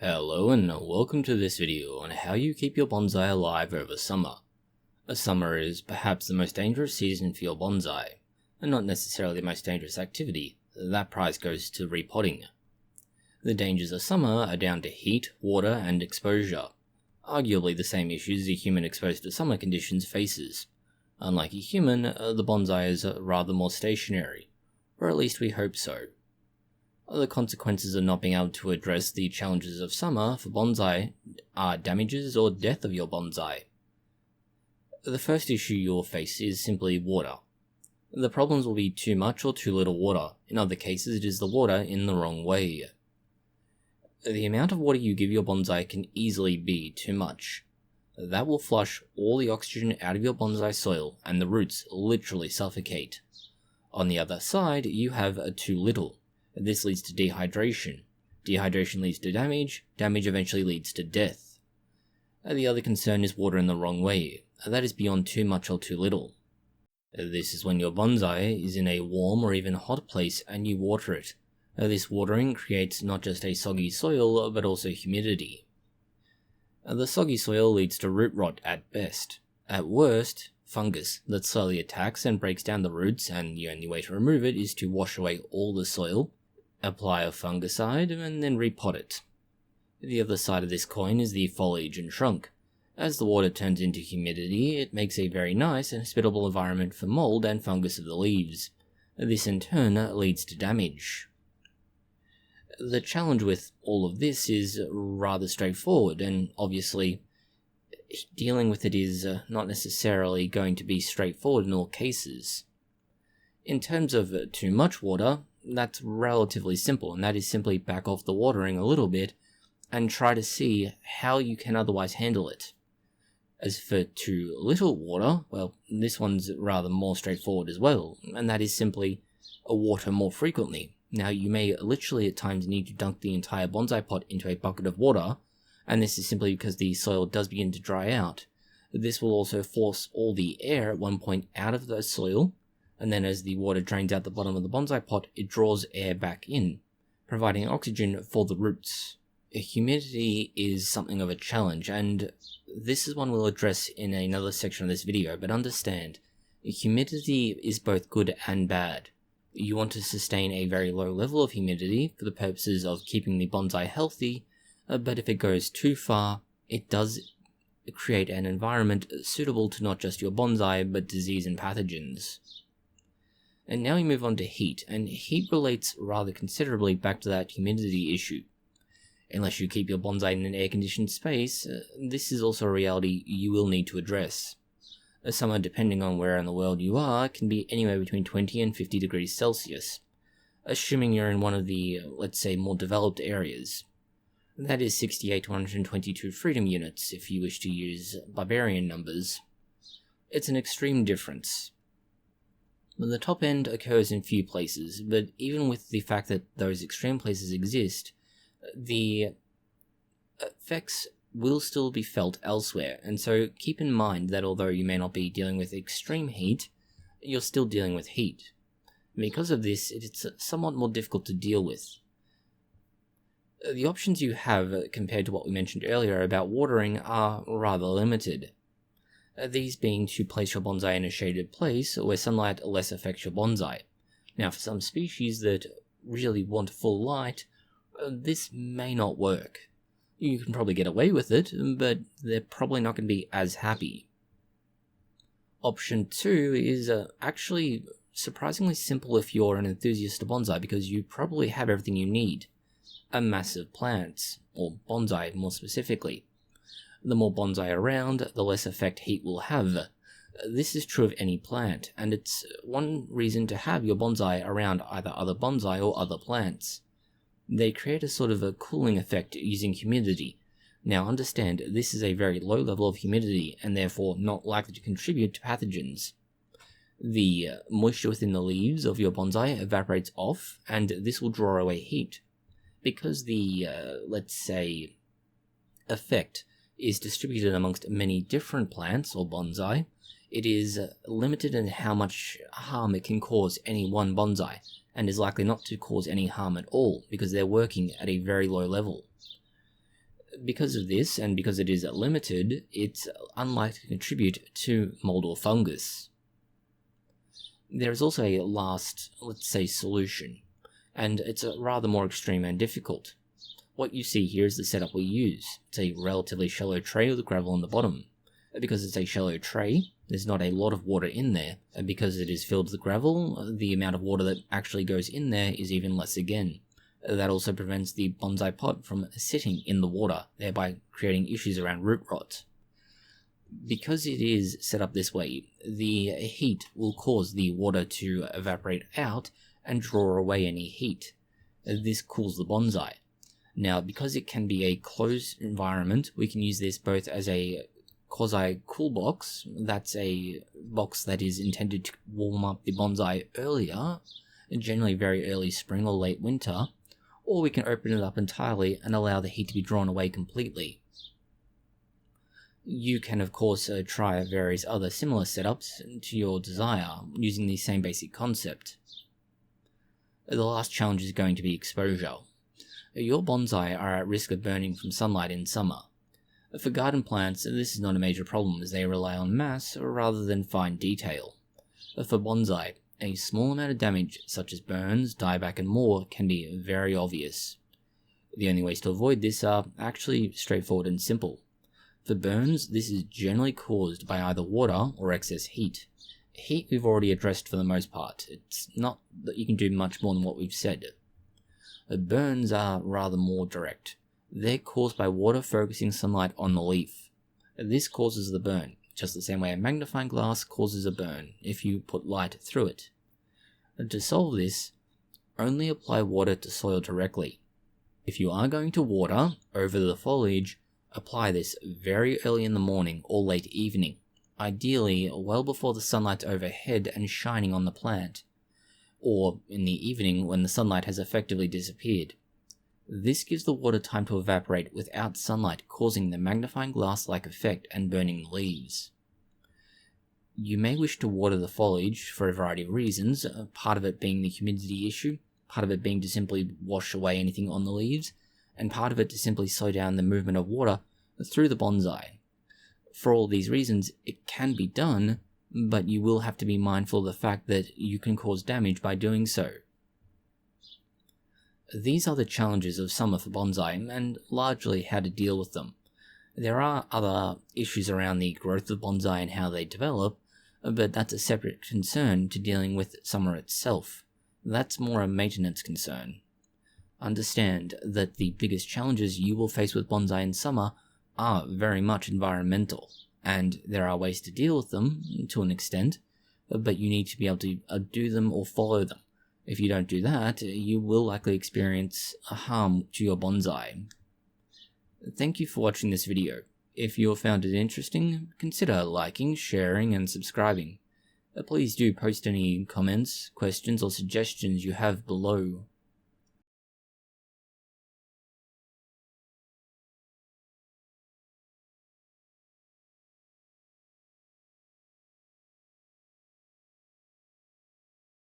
Hello and welcome to this video on how you keep your bonsai alive over summer. Summer is perhaps the most dangerous season for your bonsai, and not necessarily the most dangerous activity. That prize goes to repotting. The dangers of summer are down to heat, water, and exposure. Arguably the same issues a human exposed to summer conditions faces. Unlike a human, the bonsai is rather more stationary, or at least we hope so. The consequences of not being able to address the challenges of summer for bonsai are damages or death of your bonsai. The first issue you'll face is simply water. The problems will be too much or too little water. In other cases, it is the water in the wrong way. The amount of water you give your bonsai can easily be too much. That will flush all the oxygen out of your bonsai soil and the roots literally suffocate. On the other side, you have too little. This leads to dehydration. Dehydration leads to damage. Damage eventually leads to death. The other concern is water in the wrong way. That is beyond too much or too little. This is when your bonsai is in a warm or even hot place and you water it. This watering creates not just a soggy soil, but also humidity. The soggy soil leads to root rot at best. At worst, fungus that slowly attacks and breaks down the roots, and the only way to remove it is to wash away all the soil, apply a fungicide, and then repot it. The other side of this coin is the foliage and trunk. As the water turns into humidity, it makes a very nice and hospitable environment for mold and fungus of the leaves. This in turn leads to damage. The challenge with all of this is rather straightforward, and obviously dealing with it is not necessarily going to be straightforward in all cases. In terms of too much water, that's relatively simple, and that is simply back off the watering a little bit and try to see how you can otherwise handle it. As for too little water, well, this one's rather more straightforward as well, and that is simply water more frequently. Now, you may literally at times need to dunk the entire bonsai pot into a bucket of water, and this is simply because the soil does begin to dry out. This will also force all the air at one point out of the soil, and then as the water drains out the bottom of the bonsai pot, it draws air back in, providing oxygen for the roots. Humidity is something of a challenge, and this is one we'll address in another section of this video, but understand, humidity is both good and bad. You want to sustain a very low level of humidity for the purposes of keeping the bonsai healthy, but if it goes too far, it does create an environment suitable to not just your bonsai, but disease and pathogens. And now we move on to heat, and heat relates rather considerably back to that humidity issue. Unless you keep your bonsai in an air-conditioned space, this is also a reality you will need to address. Summer, depending on where in the world you are, can be anywhere between 20 and 50 degrees Celsius, assuming you're in one of the, let's say, more developed areas. That is 68 to 122 freedom units if you wish to use barbarian numbers. It's an extreme difference. The top end occurs in few places, but even with the fact that those extreme places exist, the effects will still be felt elsewhere, and so keep in mind that although you may not be dealing with extreme heat, you're still dealing with heat. Because of this, it's somewhat more difficult to deal with. The options you have compared to what we mentioned earlier about watering are rather limited. These being to place your bonsai in a shaded place where sunlight less affects your bonsai. Now, for some species that really want full light, this may not work. You can probably get away with it, but they're probably not going to be as happy. Option 2 is actually surprisingly simple if you're an enthusiast of bonsai, because you probably have everything you need. A massive plant, or bonsai more specifically. The more bonsai around, the less effect heat will have. This is true of any plant, and it's one reason to have your bonsai around either other bonsai or other plants. They create a sort of a cooling effect using humidity. Now understand, this is a very low level of humidity, and therefore not likely to contribute to pathogens. The moisture within the leaves of your bonsai evaporates off, and this will draw away heat. Because the, let's say, effect is distributed amongst many different plants or bonsai, it is limited in how much harm it can cause any one bonsai, and is likely not to cause any harm at all because they're working at a very low level. Because of this, and because it is limited, it's unlikely to contribute to mold or fungus. There is also a last, let's say, solution, and it's rather more extreme and difficult. What you see here is the setup we use. It's a relatively shallow tray with gravel on the bottom. Because it's a shallow tray, there's not a lot of water in there, and because it is filled with gravel, the amount of water that actually goes in there is even less again. That also prevents the bonsai pot from sitting in the water, thereby creating issues around root rot. Because it is set up this way, the heat will cause the water to evaporate out and draw away any heat. This cools the bonsai. Now, because it can be a closed environment, we can use this both as a quasi-cool box, that's a box that is intended to warm up the bonsai earlier, generally very early spring or late winter, or we can open it up entirely and allow the heat to be drawn away completely. You can of course try various other similar setups to your desire, using the same basic concept. The last challenge is going to be exposure. Your bonsai are at risk of burning from sunlight in summer. For garden plants, this is not a major problem as they rely on mass rather than fine detail. For bonsai, a small amount of damage such as burns, dieback and more can be very obvious. The only ways to avoid this are actually straightforward and simple. For burns, this is generally caused by either water or excess heat. Heat we've already addressed for the most part. It's not that you can do much more than what we've said. The burns are rather more direct. They're caused by water focusing sunlight on the leaf. This causes the burn, just the same way a magnifying glass causes a burn if you put light through it. To solve this, only apply water to soil directly. If you are going to water over the foliage, apply this very early in the morning or late evening, ideally well before the sunlight's overhead and shining on the plant, or in the evening when the sunlight has effectively disappeared. This gives the water time to evaporate without sunlight causing the magnifying glass-like effect and burning the leaves. You may wish to water the foliage for a variety of reasons, part of it being the humidity issue, part of it being to simply wash away anything on the leaves, and part of it to simply slow down the movement of water through the bonsai. For all these reasons, it can be done, but you will have to be mindful of the fact that you can cause damage by doing so. These are the challenges of summer for bonsai, and largely how to deal with them. There are other issues around the growth of bonsai and how they develop, but that's a separate concern to dealing with summer itself. That's more a maintenance concern. Understand that the biggest challenges you will face with bonsai in summer are very much environmental, and there are ways to deal with them to an extent, but you need to be able to do them or follow them. If you don't do that, you will likely experience a harm to your bonsai. Thank you for watching this video. If you found it interesting, consider liking, sharing, and subscribing. Please do post any comments, questions, or suggestions you have below.